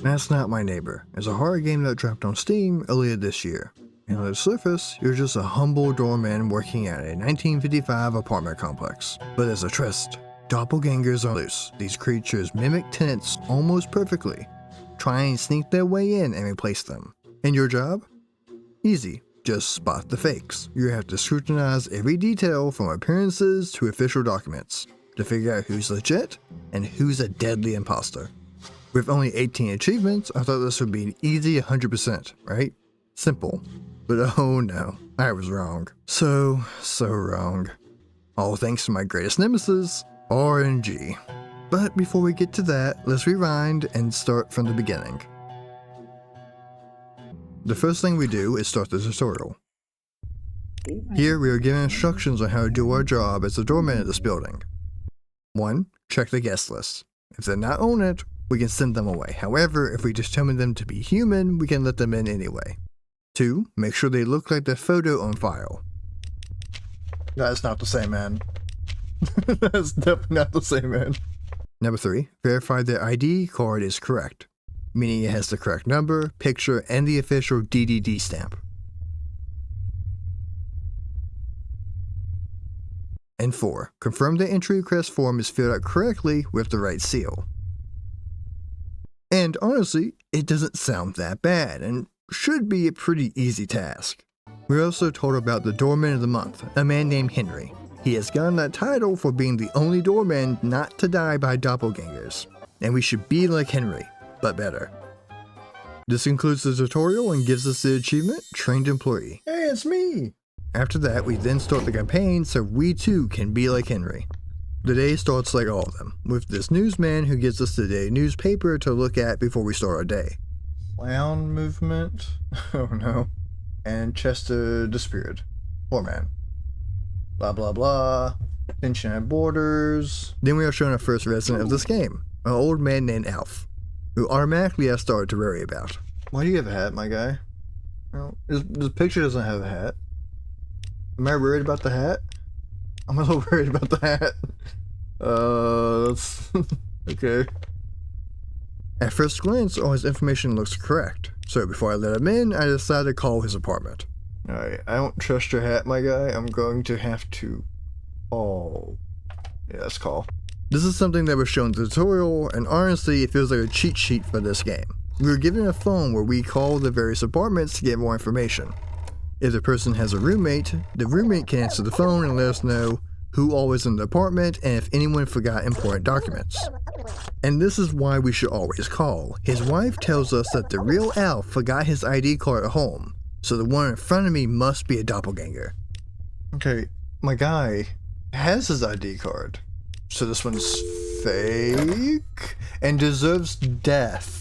That's Not My Neighbor is a horror game that dropped on Steam earlier this year. And on the surface, you're just a humble doorman working at a 1955 apartment complex. But there's a twist. Doppelgangers are loose. These creatures mimic tenants almost perfectly. Try and sneak their way in and replace them. And your job? Easy. Just spot the fakes. You have to scrutinize every detail from appearances to official documents to figure out who's legit and who's a deadly imposter. With only 18 achievements, I thought this would be an easy 100%, right? Simple. But oh no, I was wrong. So wrong. All thanks to my greatest nemesis, RNG. But before we get to that, let's rewind and start from the beginning. The first thing we do is start the tutorial. Here we are given instructions on how to do our job as the doorman at this building. 1. Check the guest list. If they're not on it, we can send them away. However, if we determine them to be human, we can let them in anyway. 2. Make sure they look like the photo on file. That's not the same, man. That's definitely not the same, man. Number 3. Verify their ID card is correct, meaning it has the correct number, picture, and the official DDD stamp. And 4. Confirm the entry request form is filled out correctly with the right seal. And honestly, it doesn't sound that bad, and should be a pretty easy task. We're also told about the Doorman of the Month, a man named Henry. He has gotten that title for being the only doorman not to die by doppelgangers, and we should be like Henry, but better. This concludes the tutorial and gives us the achievement, Trained Employee. Hey, it's me! After that, we then start the campaign so we too can be like Henry. The day starts like all of them, with this newsman who gives us the daily newspaper to look at before we start our day. Clown movement? Oh no. And Chester disappeared. Poor man. Blah blah blah. Tension at borders. Then we are shown our first resident of this game, an old man named Alf, who automatically I started to worry about. Why do you have a hat, my guy? Well, this picture doesn't have a hat. Am I worried about the hat? I'm a little worried about the hat. That's okay. At first glance, all his information looks correct. So before I let him in, I decided to call his apartment. Alright, I don't trust your hat, my guy. I'm going to have to call. Yeah, let's call. This is something that was shown in the tutorial, and honestly, it feels like a cheat sheet for this game. We were given a phone where we call the various apartments to get more information. If the person has a roommate, the roommate can answer the phone and let us know who all is in the apartment and if anyone forgot important documents. And this is why we should always call. His wife tells us that the real Alf forgot his ID card at home, so the one in front of me must be a doppelganger. Okay, my guy has his ID card, so this one's fake and deserves death.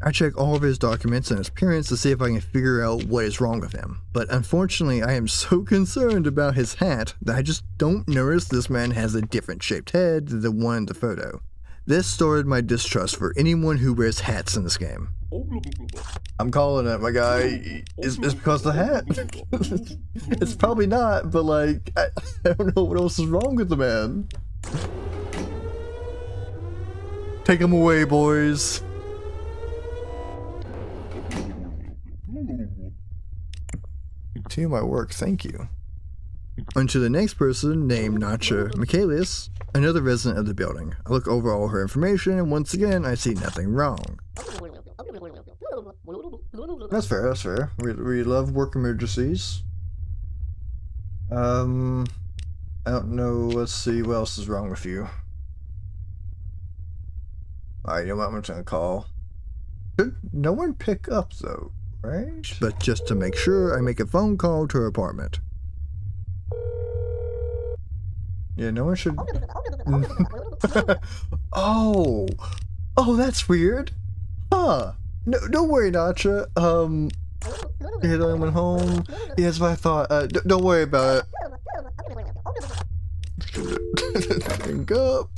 I check all of his documents and his appearance to see if I can figure out what is wrong with him, but unfortunately I am so concerned about his hat that I just don't notice this man has a different shaped head than the one in the photo. This started my distrust for anyone who wears hats in this game. I'm calling it, my guy. It's because of the hat. It's probably not, but like, I don't know what else is wrong with the man. Take him away, boys. To my work, thank you. On to the next person, named Nacha Michaelis, another resident of the building. I look over all her information, and once again, I see nothing wrong. That's fair, that's fair. We love work emergencies. I don't know, let's see what else is wrong with you. Alright, you know what, I'm just gonna call. Should no one pick up, though, right? But just to make sure, I make a phone call to her apartment. Yeah, no one should... Oh! Oh, that's weird! Huh! No, don't worry, Nacha. Yeah, I went home. Yeah, that's what I thought. Don't worry about it. Hang up.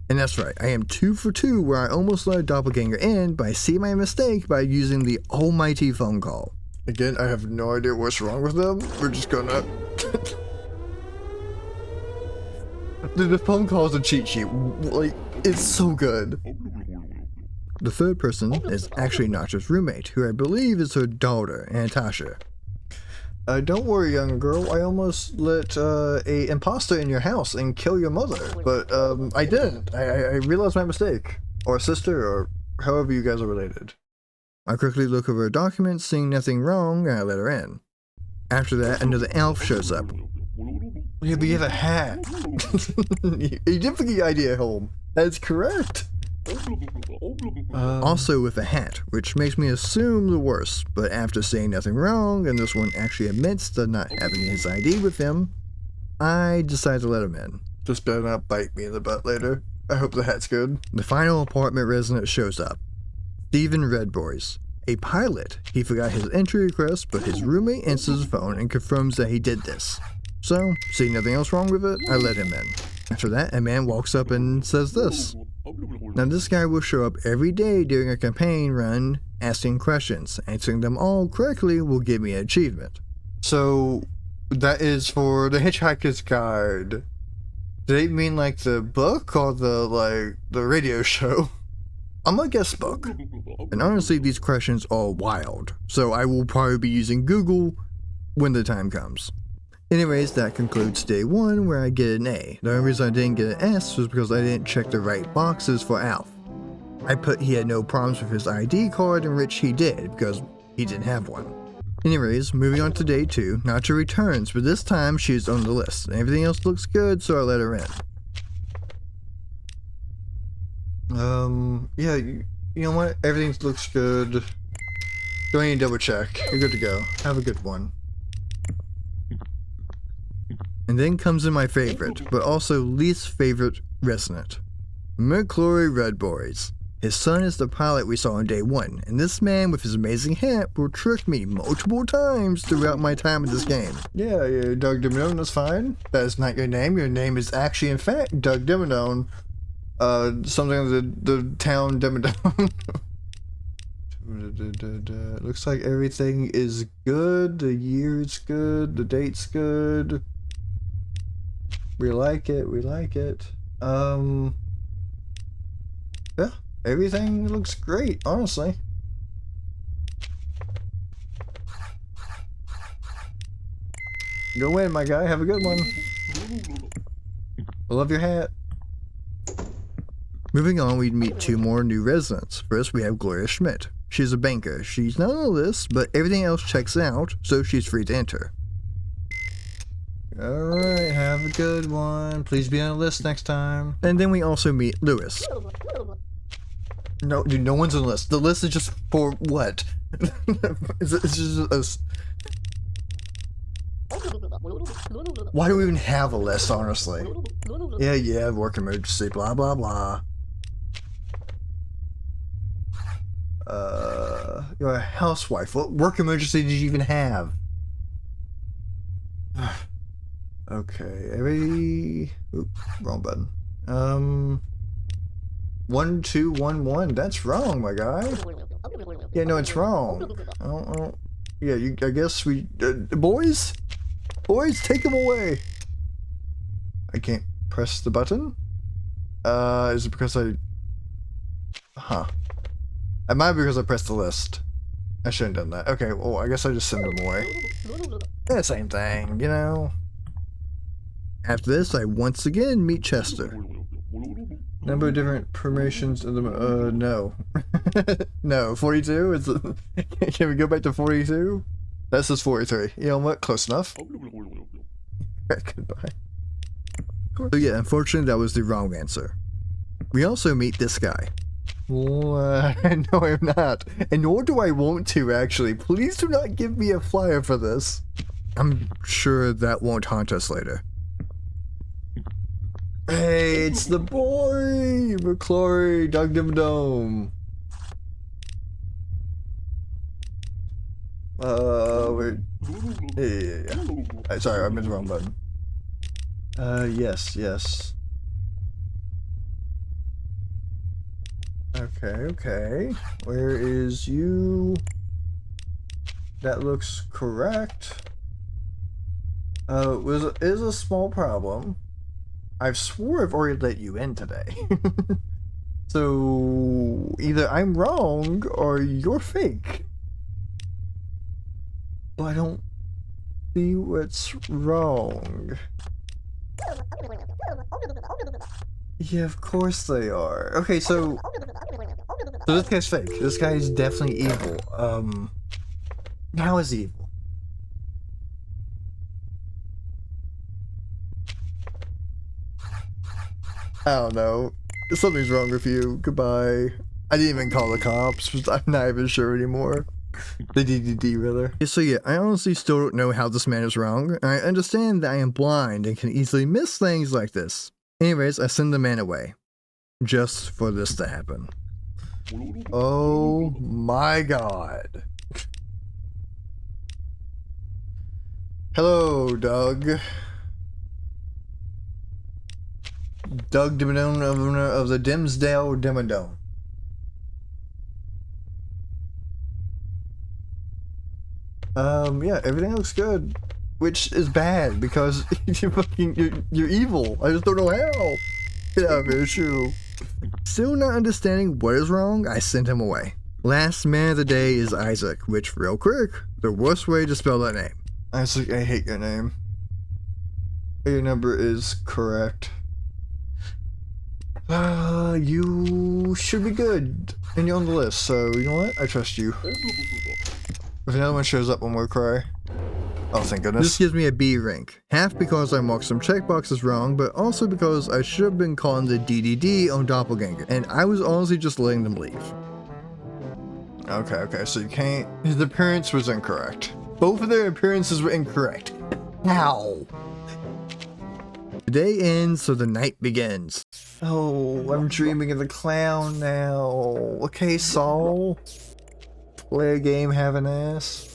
And that's right, I am 2 for 2 where I almost let a doppelganger in, but I see my mistake by using the almighty phone call. Again, I have no idea what's wrong with them. We're just gonna... The phone call is a cheat sheet. Like, it's so good. The third person is actually Natasha's roommate, who I believe is her daughter, Natasha. Don't worry, young girl, I almost let a imposter in your house and kill your mother, but I didn't. I realized my mistake. Or sister, or however you guys are related. I quickly look over her documents, seeing nothing wrong, and I let her in. After that, another elf shows up. Yeah, but you have a hat. You did put the idea home. That's correct. Also with a hat, which makes me assume the worst, but after saying nothing wrong, and this one actually admits to not having his ID with him, I decide to let him in. Just better not bite me in the butt later. I hope the hat's good. The final apartment resident shows up. Stephen Redboys. A pilot. He forgot his entry request, but his roommate answers the phone and confirms that he did this. So, seeing nothing else wrong with it, I let him in. After that, a man walks up and says this. Now this guy will show up every day during a campaign run, asking questions. Answering them all correctly will give me an achievement. So, that is for the Hitchhiker's Guide. Do they mean like the book or the radio show? I'm gonna guess book. And honestly, these questions are wild, so I will probably be using Google when the time comes. Anyways, that concludes day 1, where I get an A. The only reason I didn't get an S was because I didn't check the right boxes for Alf. I put he had no problems with his ID card, in which he did, because he didn't have one. Anyways, moving on to day 2, Nacha returns, but this time she's on the list. Everything else looks good, so I let her in. Yeah, you know what? Everything looks good. Don't need to double check. You're good to go. Have a good one. And then comes in my favorite, but also least favorite resident. McClory Redboys. His son is the pilot we saw on day 1, and this man with his amazing hat will trick me multiple times throughout my time in this game. Yeah, Doug Dimmadome, that's fine. That is not your name. Your name is actually, in fact, Doug Dimmadome. Something of the town Dimmadome. Looks like everything is good. The year's good. The date's good. We like it. We like it. Yeah, everything looks great, honestly. Go in, my guy. Have a good one. I love your hat. Moving on, we meet 2 more new residents. First, we have Gloria Schmidt. She's a banker. She's not on the list, but everything else checks out, so she's free to enter. Alright, have a good one. Please be on the list next time. And then we also meet Lewis. No, dude, no one's on the list. The list is just for what? It's just why do we even have a list, honestly? Yeah, work emergency, blah, blah, blah. You're a housewife. What work emergency did you even have? Okay, Oops, wrong button. 1211. That's wrong, my guy. Yeah, no, it's wrong. Yeah, I guess we... boys? Boys, take him away. I can't press the button? Is it because I... Huh. It might be because I pressed the list. I shouldn't have done that. Okay, well, I guess I just send them away. Yeah, same thing, you know? After this, I once again meet Chester. Number of different promotions in the... no. No, 42? Can we go back to 42? This is 43. You know what? Close enough. Goodbye. So yeah, unfortunately, that was the wrong answer. We also meet this guy. No, I'm not. And nor do I want to, actually. Please do not give me a flyer for this. I'm sure that won't haunt us later. Hey, it's the boy! McClory, Doug Dimmadome. Wait. Yeah. Sorry, I meant the wrong button. Yes. Okay. Where is you? That looks correct. Is a small problem. I've swore I've already let you in today. So either I'm wrong or you're fake. But I don't see what's wrong. Yeah, of course they are. Okay, so this guy's fake. This guy's definitely evil. How is he evil? I don't know. Something's wrong with you. Goodbye. I didn't even call the cops. I'm not even sure anymore. The DDD, rather. So yeah, I honestly still don't know how this man is wrong. I understand that I am blind and can easily miss things like this. Anyways, I send the man away. Just for this to happen. Oh my god. Hello, Doug. Doug Dimmadome, owner of the Dimsdale Dimmadome. Yeah, everything looks good. Which is bad, because you're evil. I just don't know how. Get out of here, shoo. Still not understanding what is wrong, I sent him away. Last man of the day is Isaac, which, real quick, the worst way to spell that name. Isaac, I hate your name. Your number is correct. You should be good. And you're on the list, so you know what? I trust you. If another one shows up, one more cry. Oh, thank goodness. This gives me a B rank. Half because I marked some checkboxes wrong, but also because I should have been calling the DDD on Doppelganger, and I was honestly just letting them leave. Okay, so you can't... His appearance was incorrect. Both of their appearances were incorrect. How? The day ends, so the night begins. Oh, I'm dreaming of the clown now. Okay, Saul. Play a game, have an ass.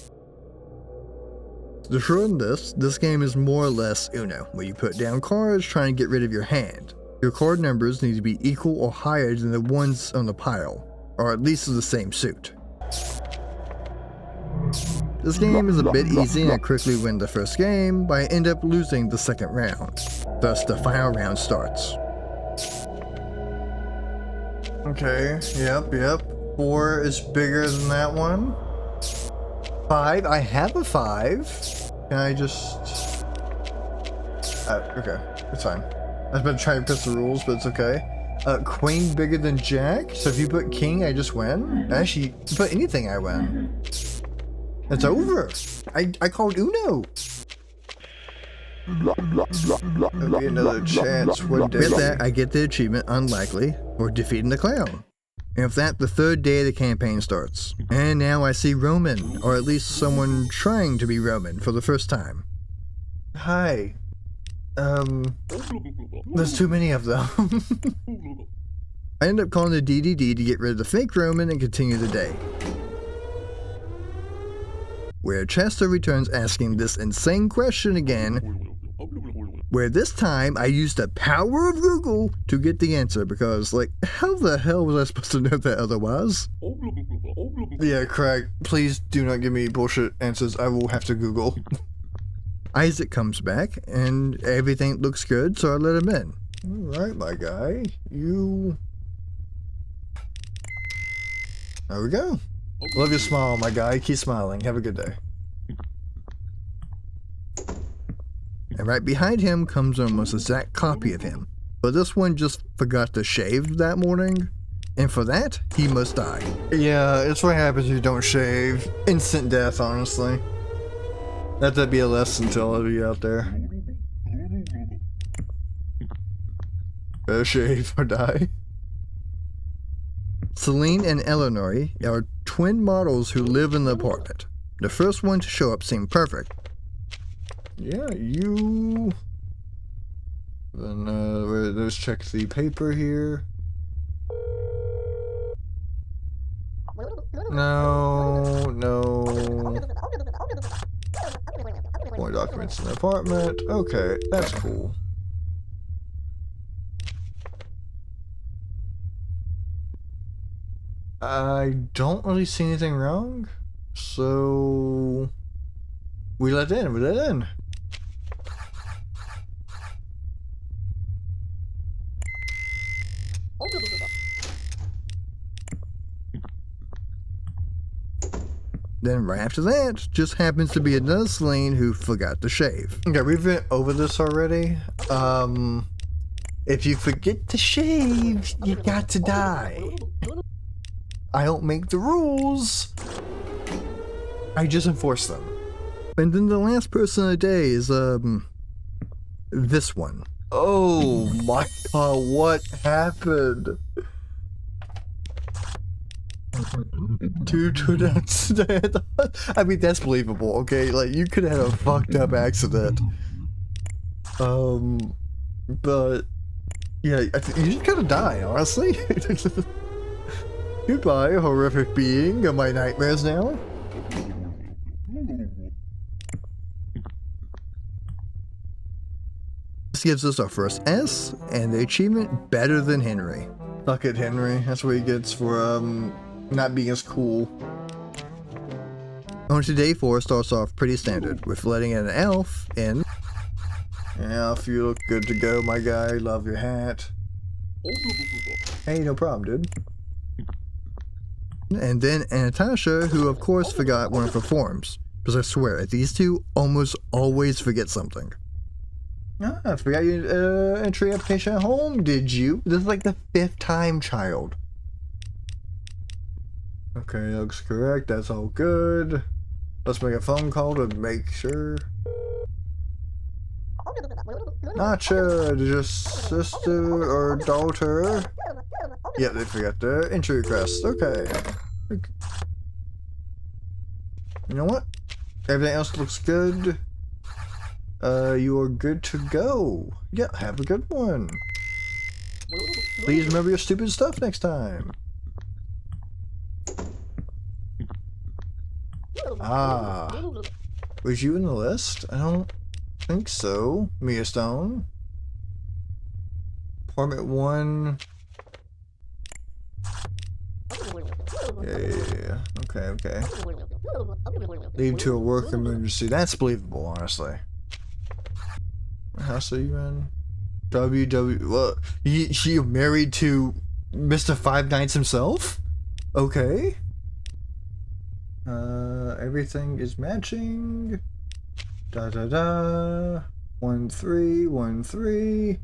To shorten this game is more or less Uno, where you put down cards trying to get rid of your hand. Your card numbers need to be equal or higher than the ones on the pile, or at least of the same suit. This game is a bit easy and I quickly win the first game, but I end up losing the second round. Thus, the final round starts. Okay, yep. 4 is bigger than that one. 5, I have a 5. Can I just... okay, it's fine. I was about to try to press the rules, but it's okay. Queen bigger than Jack, so if you put King, I just win? Actually, if you put anything, I win. It's over. I called Uno. There'll be another chance one day. With that, I get the achievement Unlikely for defeating the clown. And with that, the third day of the campaign starts. And now I see Roman, or at least someone trying to be Roman for the first time. Hi. There's too many of them. I end up calling the DDD to get rid of the fake Roman and continue the day. Where Chester returns asking this insane question again, where this time I used the power of Google to get the answer because, like, how the hell was I supposed to know that otherwise? Yeah, Craig, please do not give me bullshit answers. I will have to Google. Isaac comes back and everything looks good, so I let him in. Alright, my guy, you... There we go. Love your smile, my guy. Keep smiling. Have a good day. And right behind him comes almost an exact copy of him. But this one just forgot to shave that morning. And for that, he must die. Yeah, it's what happens if you don't shave. Instant death, honestly. Let that be a lesson to all of you out there. Better shave or die. Celine and Eleanor are twin models who live in the apartment. The first one to show up seemed perfect. Yeah, you... Then, let's check the paper here. No. More documents in the apartment. Okay, that's cool. I don't really see anything wrong, so we let in. Then right after that, just happens to be another Selene who forgot to shave. Okay, we've been over this already. If you forget to shave, you got to die. I don't make the rules. I just enforce them. And then the last person of the day is, this one. Oh my god, what happened? Dude turned out today. I mean, that's believable, okay? Like, you could have had a fucked up accident. But, yeah, you just gotta die, honestly. Goodbye, horrific being of my nightmares now. This gives us our first S, and the achievement better than Henry. Suck it, Henry. That's what he gets for, not being as cool. On to day 4 starts off pretty standard, with letting an elf in. Elf, you look good to go, my guy. Love your hat. Hey, no problem, dude. And then Natasha, who of course forgot one of her forms. Because I swear, these two almost always forget something. Ah, I forgot your entry application at home, did you? This is like the 5th time, child. Okay, looks correct. That's all good. Let's make a phone call to make sure. Nacha, did your sister or daughter? Yeah, they forgot the entry request. Okay. You know what? Everything else looks good. You are good to go. Yeah, have a good one. Please remember your stupid stuff next time. Ah. Was you in the list? I don't think so. Mia Stone. Apartment 1. Yeah. Okay. Lead to a work emergency. That's believable, honestly. What house are you in? What? She married to Mr. Five Nights himself? Okay. Everything is matching. 1313.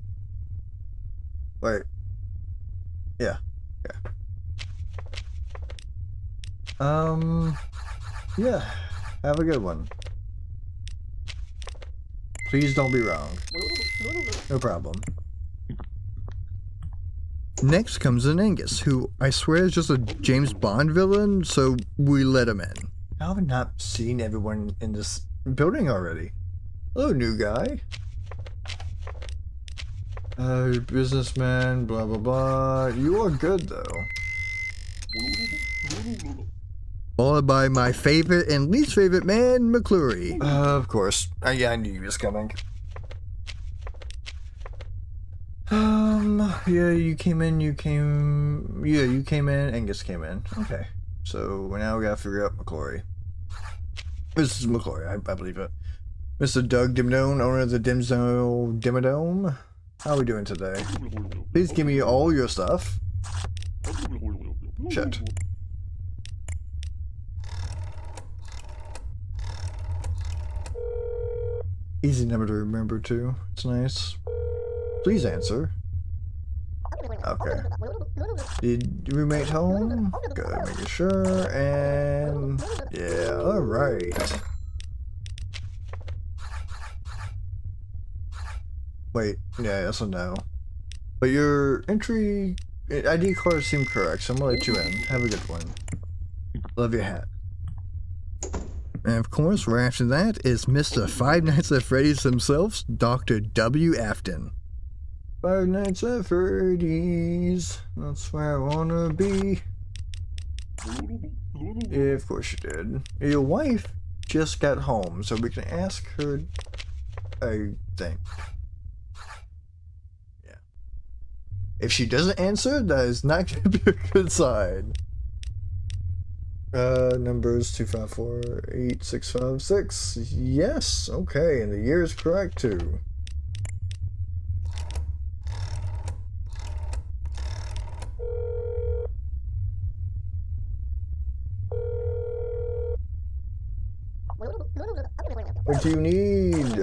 Wait. Yeah. Okay. Yeah. Have a good one. Please don't be wrong. No problem. Next comes an Angus, who I swear is just a James Bond villain, so we let him in. How have I not seen everyone in this building already? Hello, new guy. Businessman, blah blah blah. You are good though. Followed by my favorite and least favorite man, McClure. Of course. Yeah, I knew he was coming. Yeah, you came in, Angus came in. Okay. So, now we gotta figure out McClure. This is McClure, I believe it. Mr. Doug Dimmadome, owner of the Dimmadome. How are we doing today? Please give me all your stuff. Shit. Easy number to remember too. It's nice. Please answer. Okay. Did roommate home? Good, making sure. And yeah, alright. Wait, yeah, yes or no. But your entry ID cards seem correct, so I'm gonna let you in. Have a good one. Love your hat. And of course, right after that is Mr. Five Nights at Freddy's himself, Dr. W. Afton. Five Nights at Freddy's, that's where I wanna be. Yeah, of course you did. Your wife just got home, so we can ask her, I think. Yeah. If she doesn't answer, that is not gonna be a good sign. Numbers 2548656. Yes, okay, and the year is correct too. What do you need?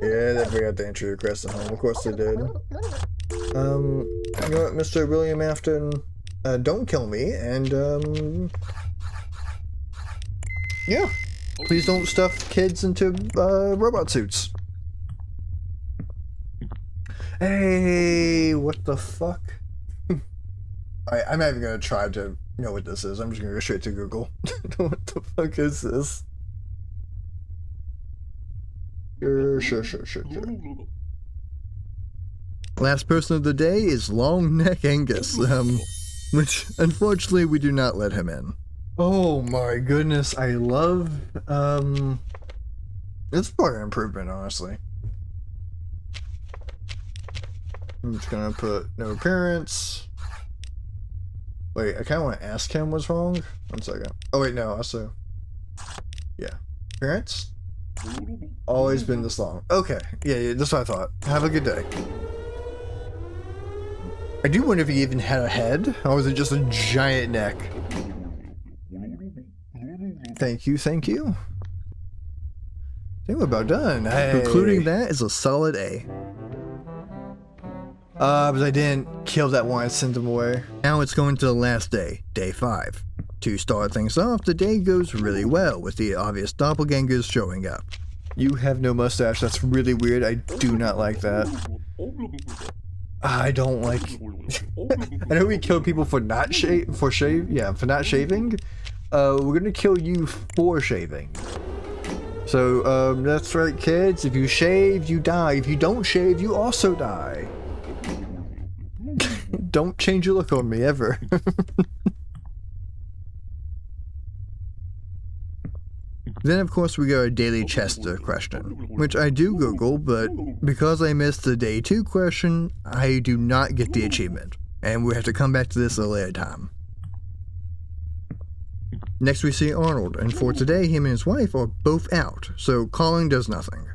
Yeah, they forgot to enter your request at home. Of course they did. You know what, Mr. William Afton? Don't kill me, and, yeah. Please don't stuff kids into, robot suits. Hey, what the fuck? I'm not even gonna try to know what this is. I'm just gonna go straight to Google. What the fuck is this? Sure. Last person of the day is Long Neck Angus, which unfortunately we do not let him in. Oh my goodness, I love, it's probably an improvement, honestly. I'm just gonna put no appearance. Wait, I kinda wanna ask him what's wrong. 1 second. Oh wait, no, also, yeah. Appearance? Always been this long. Okay, yeah, that's what I thought. Have a good day. I do wonder if he even had a head, or was it just a giant neck? Thank you. I think we're about done. Hey. Concluding that is a solid A. But I didn't kill that one, I sent him away. Now it's going to the last day, day 5. To start things off, the day goes really well, with the obvious doppelgangers showing up. You have no mustache, that's really weird, I do not like that. I don't like... I know we kill people for not shaving. We're gonna kill you for shaving. So, that's right, kids, if you shave, you die. If you don't shave, you also die. Don't change your look on me, ever. Then, of course, we go a daily Chester question, which I do Google, but because I missed the day 2 question, I do not get the achievement, and we have to come back to this at a later time. Next we see Arnold, and for today, him and his wife are both out, so calling does nothing.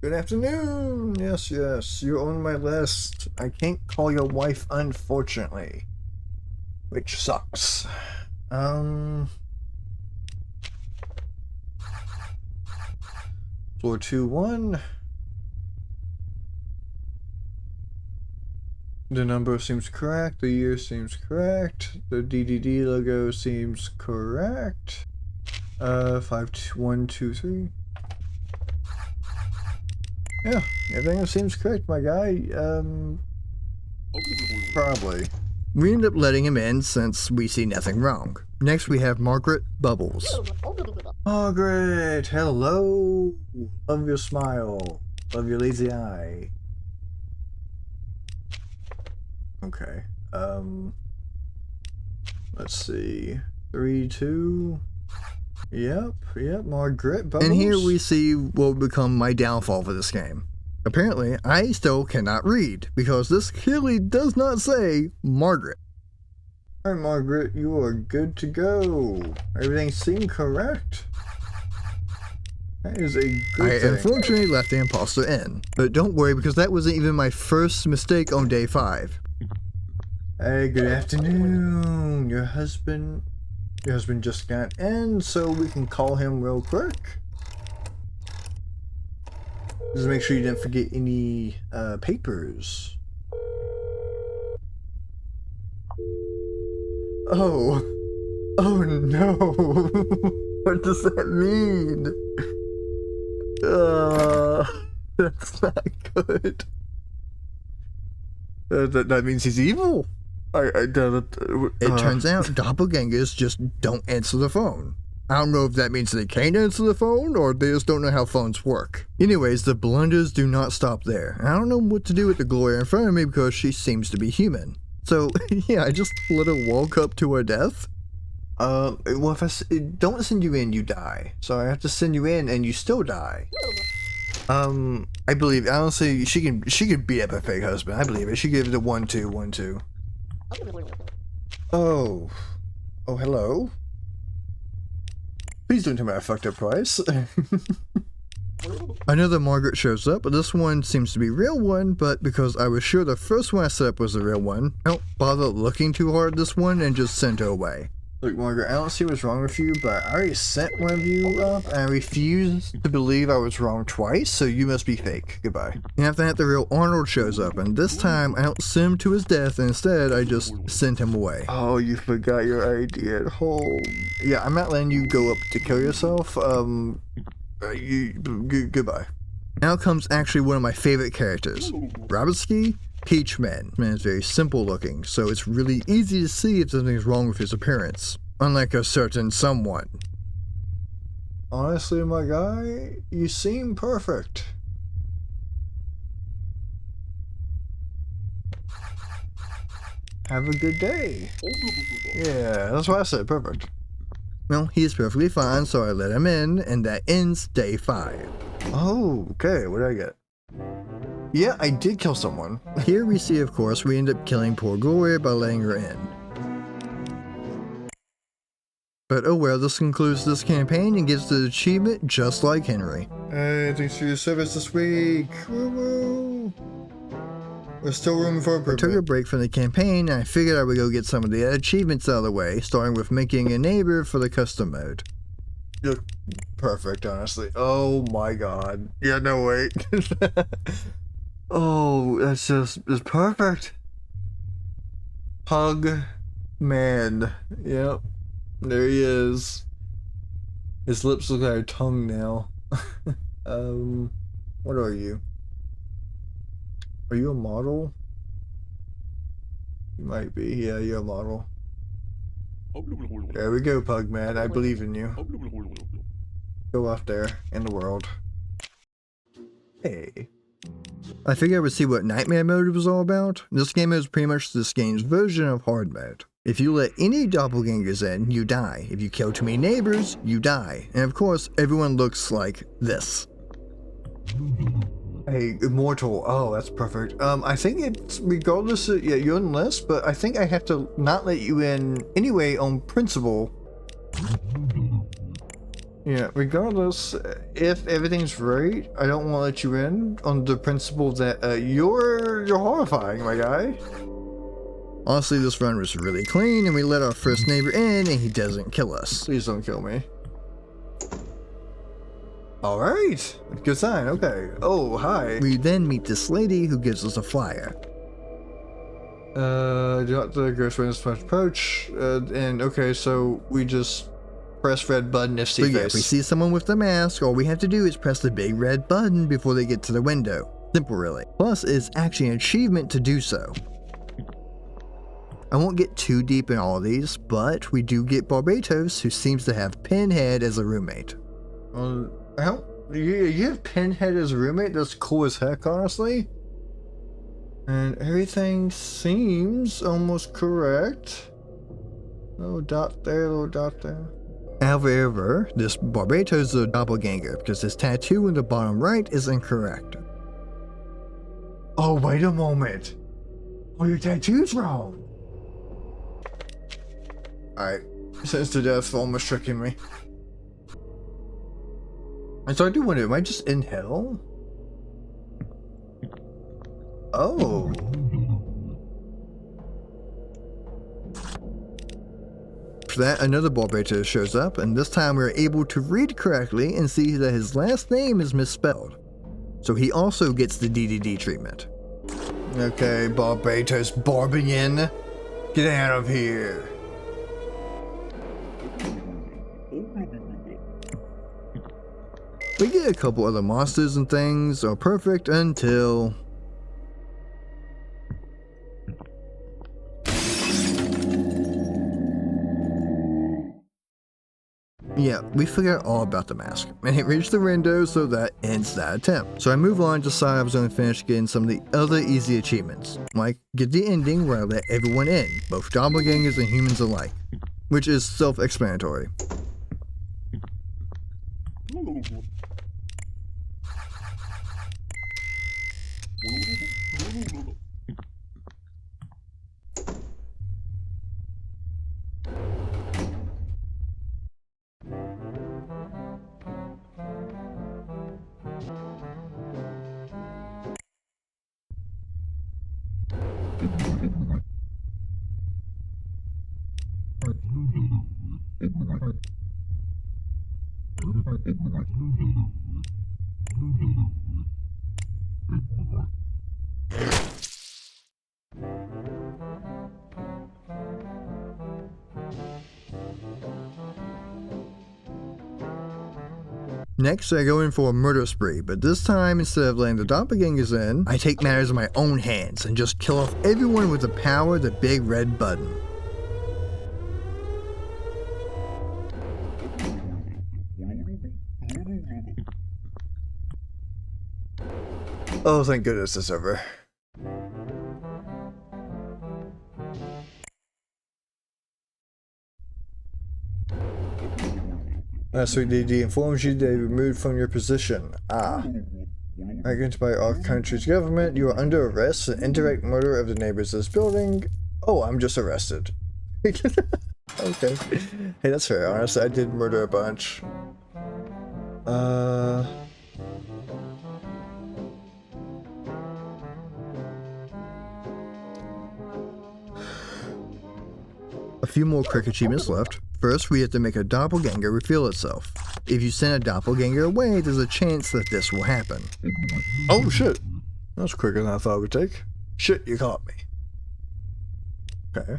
Good afternoon! Yes, you're on my list. I can't call your wife, unfortunately. Which sucks. 421. The number seems correct, the year seems correct, the DDD logo seems correct. 5123. Yeah, everything seems correct, my guy. Probably. We end up letting him in since we see nothing wrong. Next we have Margaret Bubbles. Margaret, hello. Love your smile. Love your lazy eye. Okay. Let's see. 3, 2. Yep, Margaret Bubbles. And here we see what will become my downfall for this game. Apparently, I still cannot read, because this clearly does not say Margaret. Alright, Margaret, you are good to go. Everything seemed correct. That is a good thing. I unfortunately left the imposter in, but don't worry, because that wasn't even my first mistake on day 5. Hey, good afternoon. Your husband just got in, so we can call him real quick. Just make sure you didn't forget any papers. Oh no. What does that mean? That's not good. That means he's evil. It turns out doppelgangers just don't answer the phone. I don't know if that means they can't answer the phone, or they just don't know how phones work. Anyways, the blunders do not stop there. I don't know what to do with the Gloria in front of me because she seems to be human. So, yeah, I just let her walk up to her death. Well, if I don't send you in, you die. So I have to send you in, and you still die. I believe, honestly, she can beat up a fake husband. I believe it. She gave it a 1-2, 1-2. Oh, hello? Please don't tell me I fucked up price. Another Margaret shows up, but this one seems to be a real one, but because I was sure the first one I set up was the real one, I don't bother looking too hard at this one and just send her away. Look, Margaret, I don't see what's wrong with you, but I already sent one of you up, and I refuse to believe I was wrong twice, so you must be fake. Goodbye. And after that, the real Arnold shows up, and this time, I don't send him to his death, and instead, I just send him away. Oh, you forgot your ID at home. Yeah, I'm not letting you go up to kill yourself. Goodbye. Now comes actually one of my favorite characters, Robotski Peachman. Man is very simple looking, so it's really easy to see if something's wrong with his appearance, unlike a certain someone. Honestly, my guy, you seem perfect. Have a good day. Yeah, that's what I said, perfect. Well, he's perfectly fine, so I let him in, and that ends day 5. Oh, okay, what did I get? Yeah, I did kill someone. Here we see, of course, we end up killing poor Gloria by letting her in. But oh well, this concludes this campaign and gets the achievement just like Henry. Hey, thanks for your service this week. Woo-woo. There's still room for improvement. I took a break from the campaign and I figured I would go get some of the achievements out of the way, starting with making a neighbor for the custom mode. You look perfect, honestly. Oh my god. Yeah, no, wait. Oh, it's perfect. Hug man. Yep. There he is. His lips look like a tongue now. What are you? Are you a model? You might be. Yeah, you're a model. There we go, Pugman. I believe in you. Go out there in the world. Hey. I figured I would see what Nightmare mode was all about. This game is pretty much this game's version of hard mode. If you let any doppelgangers in, you die. If you kill too many neighbors, you die. And of course, everyone looks like this. Hey, immortal. Oh, that's perfect. I think it's regardless of, yeah, you're on the list, but I think I have to not let you in anyway on principle. Yeah, regardless, if everything's right, I don't want to let you in on the principle that you're horrifying, my guy. Honestly, this run was really clean, and we let our first neighbor in, and he doesn't kill us. Please don't kill me. Alright, good sign, okay. Oh, hi. We then meet this lady who gives us a flyer. Do not the ghost witness must approach, and okay, so we just press red button if see face. Yeah, if we see someone with the mask, all we have to do is press the big red button before they get to the window. Simple, really. Plus, it's actually an achievement to do so. I won't get too deep in all of these, but we do get Barbatos, who seems to have Pinhead as a roommate. You have Pinhead as a roommate? That's cool as heck, honestly. And everything seems almost correct. Little dot there, little dot there. However, this Barbatos is a doppelganger because his tattoo in the bottom right is incorrect. Oh, wait a moment. Oh, your tattoo's wrong. Alright, sentenced to death for almost tricking me. And so I do wonder, am I just in hell? Oh. For that, another Barbatos shows up, and this time we're able to read correctly and see that his last name is misspelled. So he also gets the DDD treatment. Okay, Barbatos Barbian, get out of here. We get a couple other monsters and things are perfect until... Yeah, we forgot all about the mask, and it reached the window, so that ends that attempt. So I move on to decide I was going to finish getting some of the other easy achievements, like get the ending where I let everyone in, both doppelgangers and humans alike, which is self-explanatory. Next, I go in for a murder spree, but this time, instead of letting the doppelgangers in, I take matters in my own hands and just kill off everyone with the power of the big red button. Oh, thank goodness it's over. Sweet DD informs you they removed from your position. Against by our country's government, you are under arrest for indirect murder of the neighbors of this building. Oh, I'm just arrested. Okay. Hey, that's fair. Honestly, I did murder a bunch. A few more quick achievements left. First, we have to make a doppelganger reveal itself. If you send a doppelganger away, there's a chance that this will happen. Oh shit! That was quicker than I thought it would take. Shit, you caught me. Okay.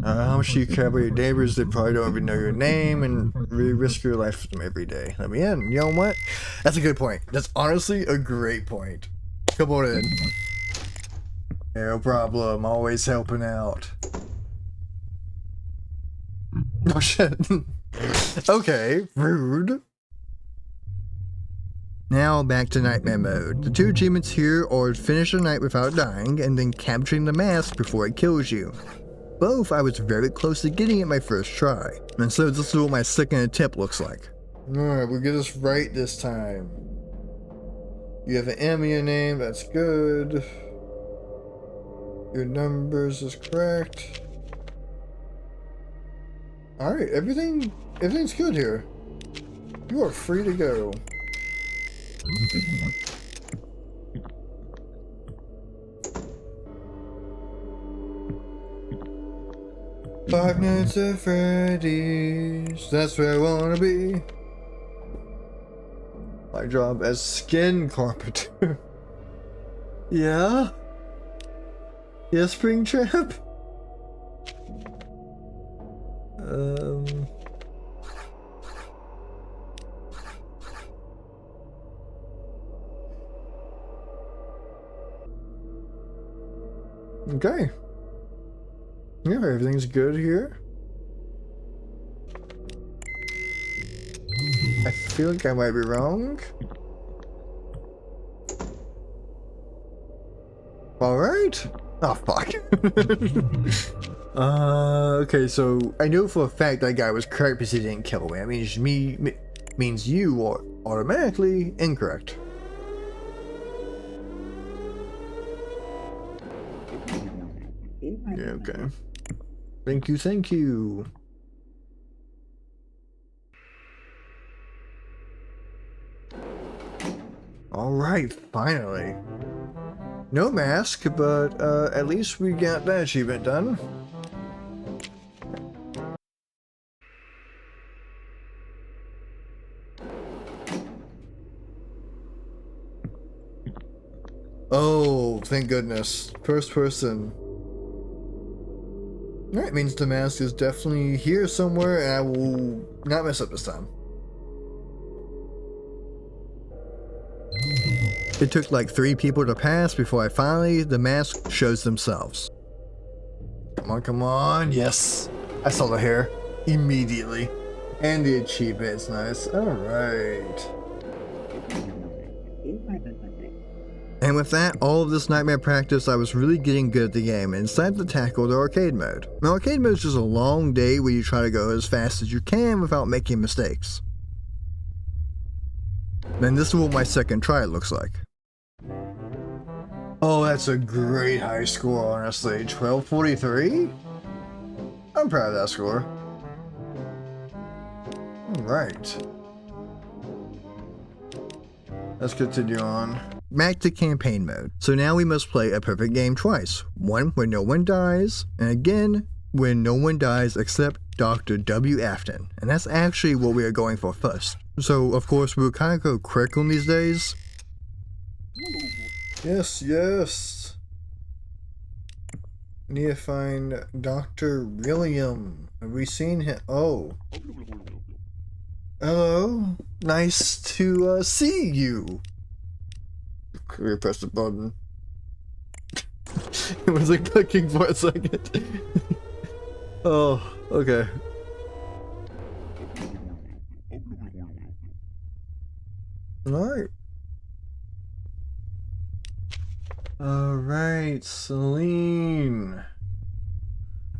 How much do you care about your neighbors? They probably don't even know your name and really risk your life for them every day. Let me in. You know what? That's a good point. That's honestly a great point. Come on in. No problem. Always helping out. Oh shit. Okay, rude. Now back to nightmare mode. The two achievements here are finish a night without dying and then capturing the mask before it kills you. Both I was very close to getting it my first try, and so this is what my second attempt looks like. Alright, we'll get this right this time. You have an M in your name, that's good. Your numbers is correct. Alright, everything's good here. You are free to go. 5 Nights at Freddy's, that's where I wanna be. My job as skin carpenter. Yeah? Yes, Springtrap? Okay. Yeah, everything's good here. I feel like I might be wrong. Alright. Oh, fuck. Okay, so I know for a fact that guy was correct because he didn't kill me. That means means you are automatically incorrect. Yeah, okay. Thank you, thank you. Alright, finally. No mask, but at least we got that achievement done. Oh, thank goodness. First person. That means the mask is definitely here somewhere, and I will not mess up this time. It took like 3 people to pass before the mask shows themselves. Come on, come on. Yes. I saw the hair immediately. And the achievement's nice. Alright. And with that, all of this nightmare practice, I was really getting good at the game and decided to tackle the arcade mode. Now, arcade mode is just a long day where you try to go as fast as you can without making mistakes. And this is what my second try looks like. Oh, that's a great high score, honestly. 1243? I'm proud of that score. Alright. Let's continue on. Back to campaign mode. So now we must play a perfect game twice. One where no one dies, and again, when no one dies except Dr. W. Afton, and that's actually what we are going for first. So, of course, we'll kind of go quick on these days. Yes, yes. Need to find Dr. William. Have we seen him? Oh. Hello. Nice to see you. Let me press the button. It was like clicking for a second. Oh, okay. Alright. Alright, Celine.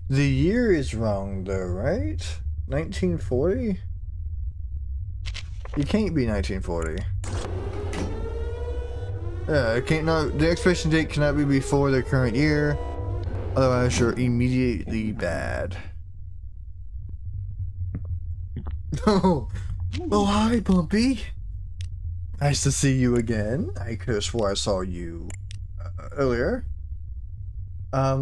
The year is wrong though, right? 1940? You can't be 1940. Yeah, it can't not. The expiration date cannot be before the current year, otherwise you're immediately bad. Oh, oh hi, Bumpy. Nice to see you again. I could have swore I saw you earlier. Yeah,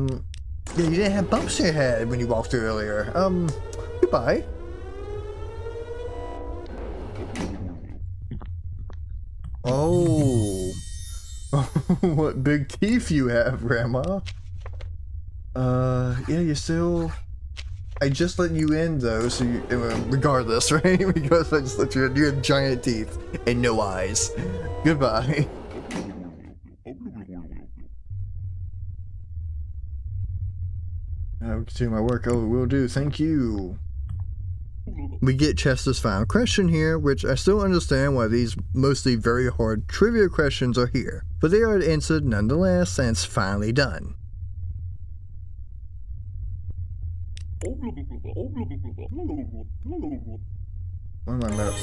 you didn't have bumps in your head when you walked through earlier. Goodbye. Oh. What big teeth you have, Grandma. Yeah, you still... I just let you in, though, so you... regardless, right? Because I just let you in. You have giant teeth and no eyes. Goodbye. I'll continue my work. Oh, will do. Thank you. We get Chester's final question here, which I still understand why these mostly very hard trivia questions are here, but they are answered nonetheless, and it's finally done.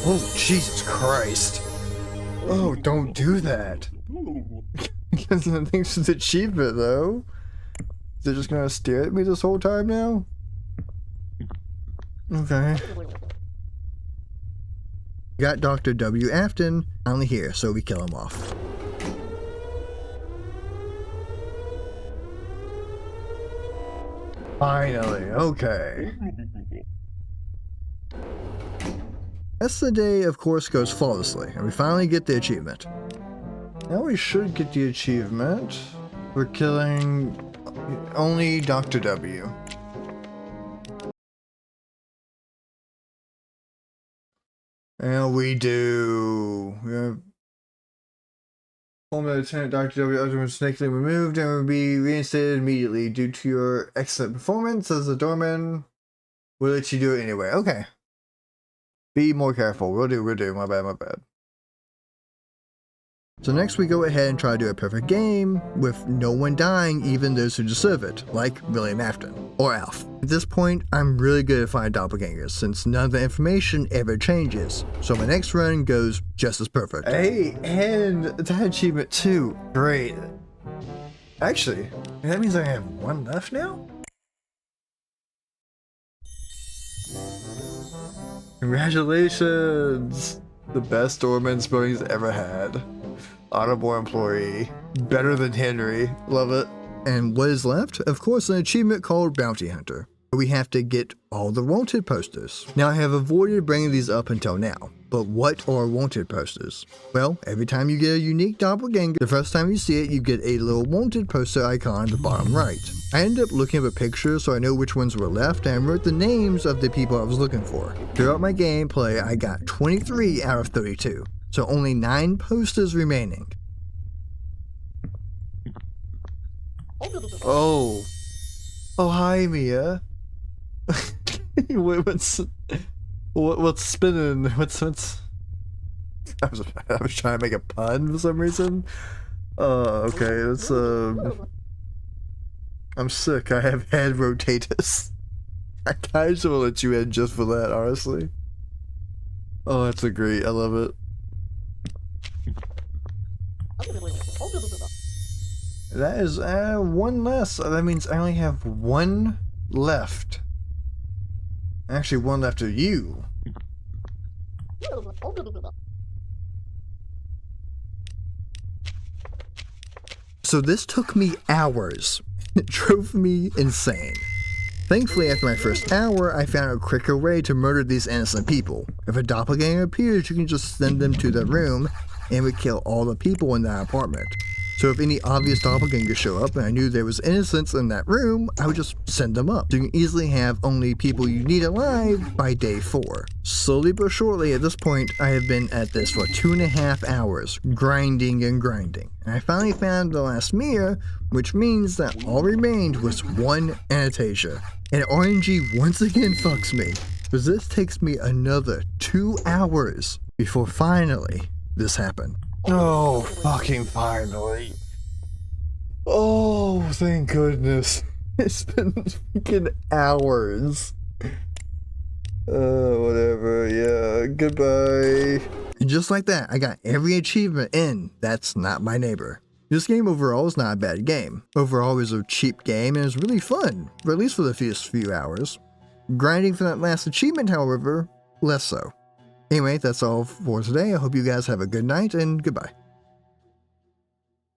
Oh, Jesus Christ. Oh, don't do that. Thanks for the achievement, though. They're just gonna stare at me this whole time now? Okay. Got Dr. W. Afton finally here, so we kill him off. Finally, okay. As the day, of course, goes flawlessly, and we finally get the achievement. Now we should get the achievement for killing only Dr. W. And we do. We have former Lieutenant Dr. W. was mistakenly removed and will be reinstated immediately due to your excellent performance as a doorman. We'll let you do it anyway. Okay. Be more careful. We'll do. My bad. So next we go ahead and try to do a perfect game with no one dying, even those who deserve it, like William Afton, or Alf. At this point, I'm really good at finding doppelgangers since none of the information ever changes, so my next run goes just as perfect. Hey, and that achievement too. Great. Actually, that means I have one left now? Congratulations! The best doorman Spilling's ever had. Honorable employee. Better than Henry. Love it. And what is left? Of course, an achievement called Bounty Hunter. We have to get all the wanted posters. Now, I have avoided bringing these up until now, but what are wanted posters? Well, every time you get a unique doppelganger, the first time you see it, you get a little wanted poster icon at the bottom right. I ended up looking at a picture so I know which ones were left and wrote the names of the people I was looking for. Throughout my gameplay, I got 23 out of 32. So only 9 posters remaining. Oh. Oh, hi, Mia. what's spinning? What's I was trying to make a pun for some reason. Okay, it's I'm sick. I have head rotatus. I kind of will let you in just for that, honestly. Oh, that's a great. I love it. That is one less. That means I only have one left. Actually, one left of you. So this took me hours. It drove me insane. Thankfully, after my first hour, I found a quicker way to murder these innocent people. If a doppelganger appears, you can just send them to the room and would kill all the people in that apartment. So if any obvious doppelgangers show up and I knew there was innocents in that room, I would just send them up. So you can easily have only people you need alive by day 4. Slowly but surely, at this point, I have been at this for 2.5 hours, grinding and grinding. And I finally found the last mirror, which means that all remained was one Anastasia. And RNG once again fucks me, because this takes me another 2 hours before finally this happened. Oh, fucking finally. Oh, thank goodness. It's been freaking hours. Whatever, yeah, goodbye. And just like that, I got every achievement in That's Not My Neighbor. This game overall is not a bad game. Overall, it was a cheap game and it was really fun, or at least for the first few hours. Grinding for that last achievement, however, less so. Anyway, that's all for today. I hope you guys have a good night and goodbye.